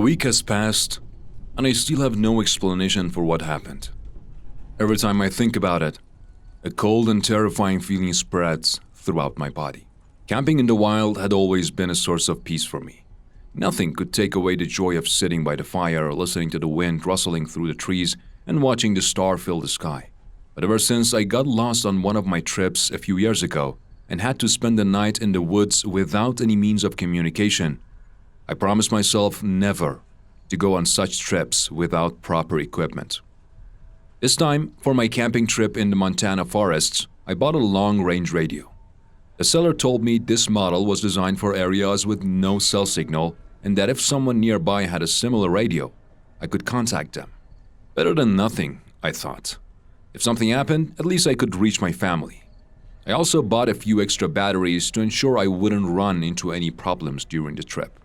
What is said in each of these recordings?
week has passed, and I still have no explanation for what happened. Every time I think about it, a cold and terrifying feeling spreads throughout my body. Camping in the wild had always been a source of peace for me. Nothing could take away the joy of sitting by the fire, listening to the wind rustling through the trees, and watching the stars fill the sky. But ever since I got lost on one of my trips a few years ago and had to spend the night in the woods without any means of communication, I promised myself never to go on such trips without proper equipment. This time, for my camping trip in the Montana forests, I bought a long-range radio. The seller told me this model was designed for areas with no cell signal and that if someone nearby had a similar radio, I could contact them. Better than nothing, I thought. If something happened, at least I could reach my family. I also bought a few extra batteries to ensure I wouldn't run into any problems during the trip.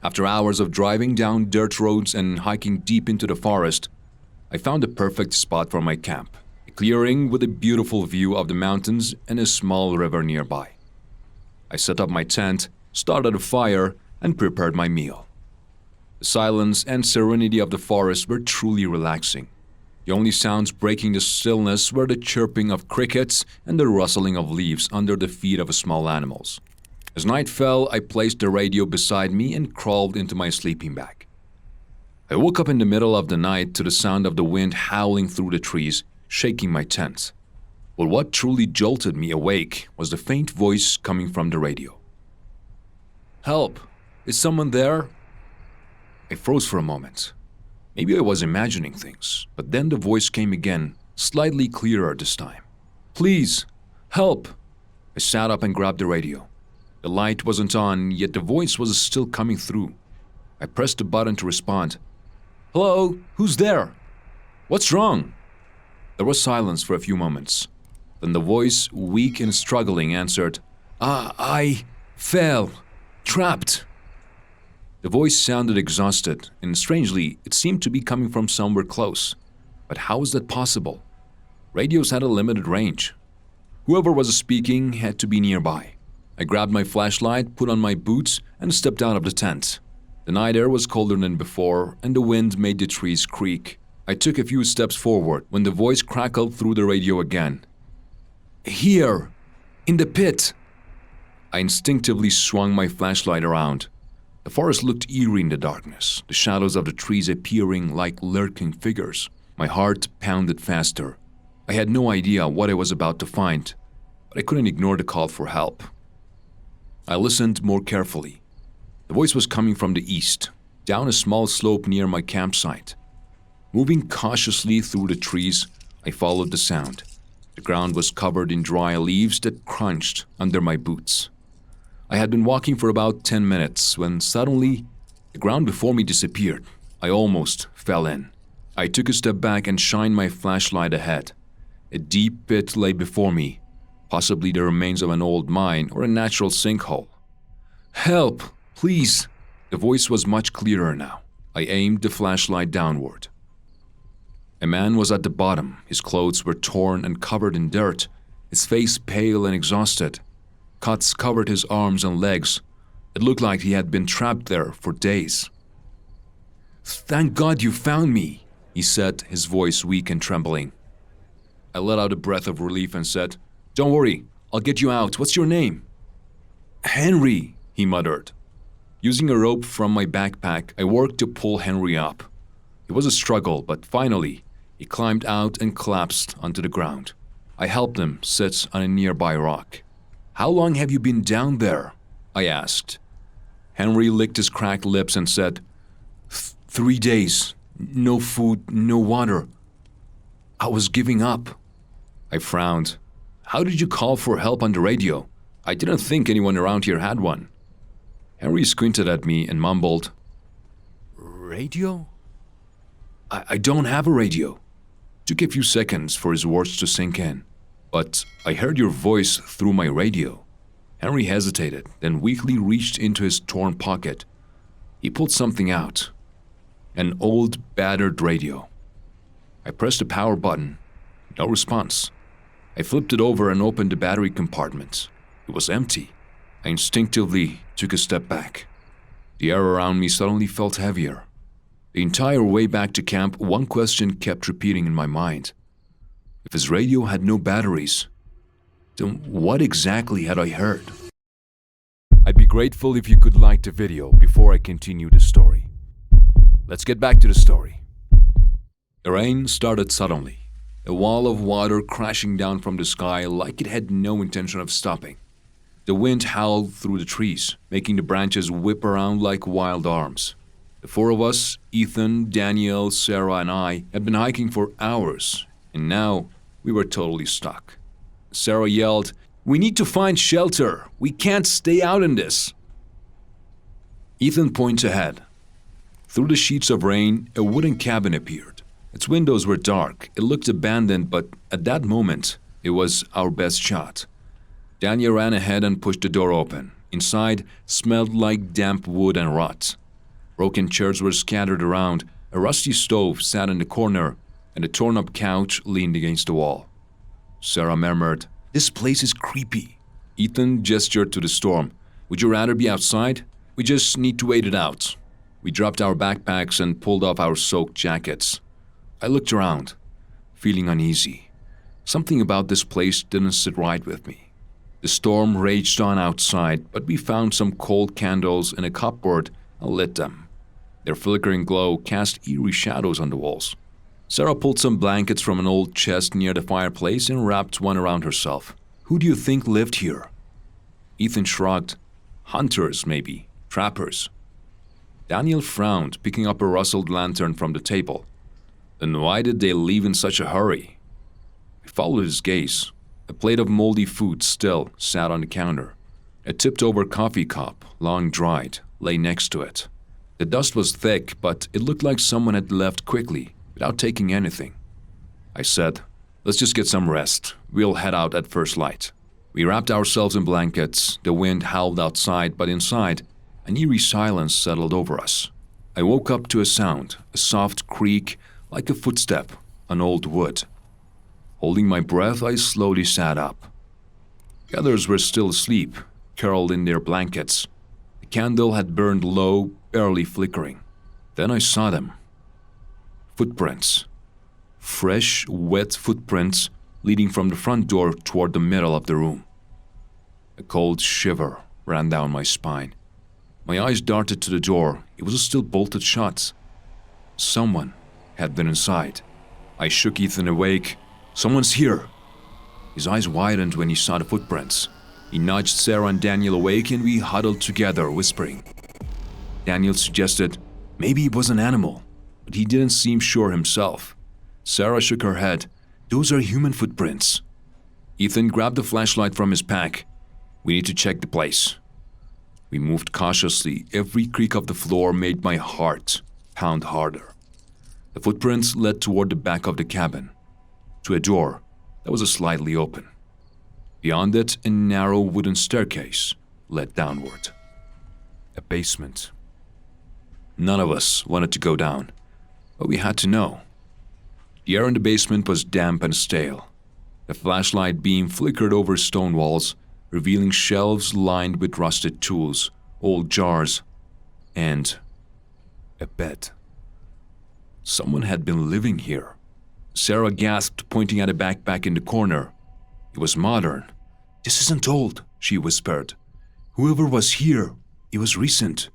After hours of driving down dirt roads and hiking deep into the forest, I found the perfect spot for my camp, a clearing with a beautiful view of the mountains and a small river nearby. I set up my tent, started a fire, and prepared my meal. The silence and serenity of the forest were truly relaxing. The only sounds breaking the stillness were the chirping of crickets and the rustling of leaves under the feet of small animals. As night fell, I placed the radio beside me and crawled into my sleeping bag. I woke up in the middle of the night to the sound of the wind howling through the trees, shaking my tent. But what truly jolted me awake was the faint voice coming from the radio. "Help! Is someone there?" I froze for a moment. Maybe I was imagining things, but then the voice came again, slightly clearer this time. "Please, help!" I sat up and grabbed the radio. The light wasn't on, yet the voice was still coming through. I pressed the button to respond. "Hello? Who's there? What's wrong?" There was silence for a few moments. Then the voice, weak and struggling, answered, I fell. Trapped." The voice sounded exhausted, and strangely, it seemed to be coming from somewhere close. But how was that possible? Radios had a limited range. Whoever was speaking had to be nearby. I grabbed my flashlight, put on my boots, and stepped out of the tent. The night air was colder than before, and the wind made the trees creak. I took a few steps forward when the voice crackled through the radio again. "Here! In the pit!" I instinctively swung my flashlight around. The forest looked eerie in the darkness, the shadows of the trees appearing like lurking figures. My heart pounded faster. I had no idea what I was about to find, but I couldn't ignore the call for help. I listened more carefully. The voice was coming from the east, down a small slope near my campsite. Moving cautiously through the trees, I followed the sound. The ground was covered in dry leaves that crunched under my boots. I had been walking for about 10 minutes when suddenly the ground before me disappeared. I almost fell in. I took a step back and shined my flashlight ahead. A deep pit lay before me, possibly the remains of an old mine or a natural sinkhole. "Help! Please!" The voice was much clearer now. I aimed the flashlight downward. A man was at the bottom. His clothes were torn and covered in dirt, his face pale and exhausted. Cuts covered his arms and legs. It looked like he had been trapped there for days. "Thank God you found me," he said, his voice weak and trembling. I let out a breath of relief and said, "Don't worry, I'll get you out. What's your name?" "Henry," he muttered. Using a rope from my backpack, I worked to pull Henry up. It was a struggle, but finally, he climbed out and collapsed onto the ground. I helped him sit on a nearby rock. "How long have you been down there?" I asked. Henry licked his cracked lips and said, 3 days. No food, no water. I was giving up." I frowned. "How did you call for help on the radio? I didn't think anyone around here had one." Henry squinted at me and mumbled, "Radio? I don't have a radio." Took a few seconds for his words to sink in. "But I heard your voice through my radio." Henry hesitated, then weakly reached into his torn pocket. He pulled something out. An old, battered radio. I pressed the power button. No response. I flipped it over and opened the battery compartment. It was empty. I instinctively took a step back. The air around me suddenly felt heavier. The entire way back to camp, one question kept repeating in my mind. If his radio had no batteries, then what exactly had I heard? I'd be grateful if you could like the video before I continue the story. Let's get back to the story. The rain started suddenly, a wall of water crashing down from the sky like it had no intention of stopping. The wind howled through the trees, making the branches whip around like wild arms. The four of us, Ethan, Daniel, Sarah, and I, had been hiking for hours, and now we were totally stuck. Sarah yelled, "We need to find shelter! We can't stay out in this!" Ethan points ahead. Through the sheets of rain, a wooden cabin appeared. Its windows were dark. It looked abandoned, but at that moment, it was our best shot. Daniel ran ahead and pushed the door open. Inside smelled like damp wood and rot. Broken chairs were scattered around, a rusty stove sat in the corner, and a torn-up couch leaned against the wall. Sarah murmured, "This place is creepy." Ethan gestured to the storm. "Would you rather be outside? We just need to wait it out." We dropped our backpacks and pulled off our soaked jackets. I looked around, feeling uneasy. Something about this place didn't sit right with me. The storm raged on outside, but we found some cold candles in a cupboard and lit them. Their flickering glow cast eerie shadows on the walls. Sarah pulled some blankets from an old chest near the fireplace and wrapped one around herself. "Who do you think lived here?" Ethan shrugged. "Hunters, maybe. Trappers." Daniel frowned, picking up a rustled lantern from the table. "Then why did they leave in such a hurry?" I followed his gaze. A plate of moldy food still sat on the counter. A tipped-over coffee cup, long dried, lay next to it. The dust was thick, but it looked like someone had left quickly, without taking anything. I said, "Let's just get some rest. We'll head out at first light." We wrapped ourselves in blankets. The wind howled outside, but inside, an eerie silence settled over us. I woke up to a sound, a soft creak, like a footstep on old wood. Holding my breath, I slowly sat up. The others were still asleep, curled in their blankets. The candle had burned low, barely flickering. Then I saw them. Footprints. Fresh, wet footprints leading from the front door toward the middle of the room. A cold shiver ran down my spine. My eyes darted to the door. It was still bolted shut. Someone had been inside. I shook Ethan awake. "Someone's here." His eyes widened when he saw the footprints. He nudged Sarah and Daniel awake and we huddled together, whispering. Daniel suggested, "Maybe it was an animal," but he didn't seem sure himself. Sarah shook her head. "Those are human footprints." Ethan grabbed the flashlight from his pack. "We need to check the place." We moved cautiously. Every creak of the floor made my heart pound harder. The footprints led toward the back of the cabin, to a door that was slightly open. Beyond it, a narrow wooden staircase led downward. A basement. None of us wanted to go down, but we had to know. The air in the basement was damp and stale. The flashlight beam flickered over stone walls, revealing shelves lined with rusted tools, old jars, and a bed. Someone had been living here. Sarah gasped, pointing at a backpack in the corner. It was modern. "This isn't old," she whispered. "Whoever was here, it was recent."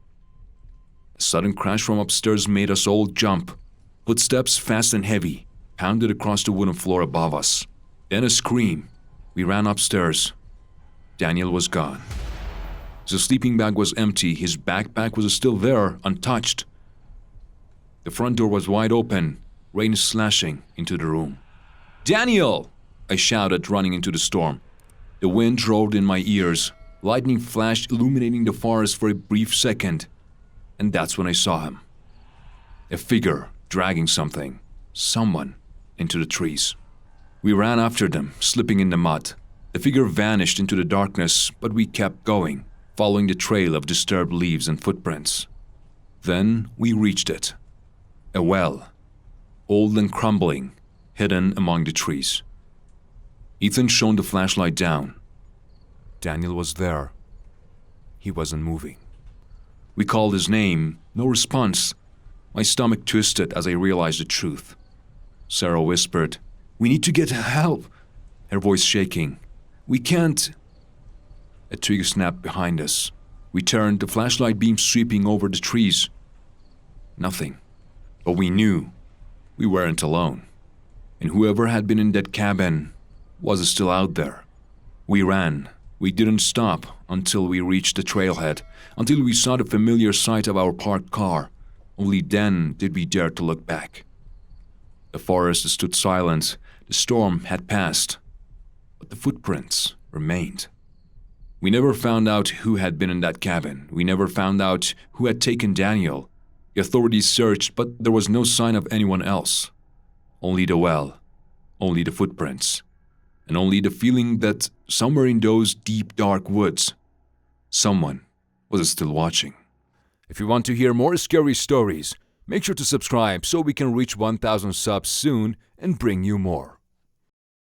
A sudden crash from upstairs made us all jump. Footsteps, fast and heavy, pounded across the wooden floor above us. Then a scream. We ran upstairs. Daniel was gone. His sleeping bag was empty. His backpack was still there, untouched. The front door was wide open, rain slashing into the room. "Daniel!" I shouted, running into the storm. The wind roared in my ears. Lightning flashed, illuminating the forest for a brief second. And that's when I saw him. A figure dragging someone, into the trees. We ran after them, slipping in the mud. The figure vanished into the darkness, but we kept going, following the trail of disturbed leaves and footprints. Then we reached it. A well, old and crumbling, hidden among the trees. Ethan shone the flashlight down. Daniel was there. He wasn't moving. We called his name, no response. My stomach twisted as I realized the truth. Sarah whispered, "We need to get help," her voice shaking. "We can't." A twig snapped behind us. We turned, the flashlight beam sweeping over the trees. Nothing. But we knew we weren't alone. And whoever had been in that cabin was still out there. We ran. We didn't stop until we reached the trailhead, until we saw the familiar sight of our parked car. Only then did we dare to look back. The forest stood silent. The storm had passed. But the footprints remained. We never found out who had been in that cabin. We never found out who had taken Daniel. The authorities searched, but there was no sign of anyone else. Only the well, only the footprints, and only the feeling that somewhere in those deep, dark woods, someone was still watching. If you want to hear more scary stories, make sure to subscribe so we can reach 1,000 subs soon and bring you more.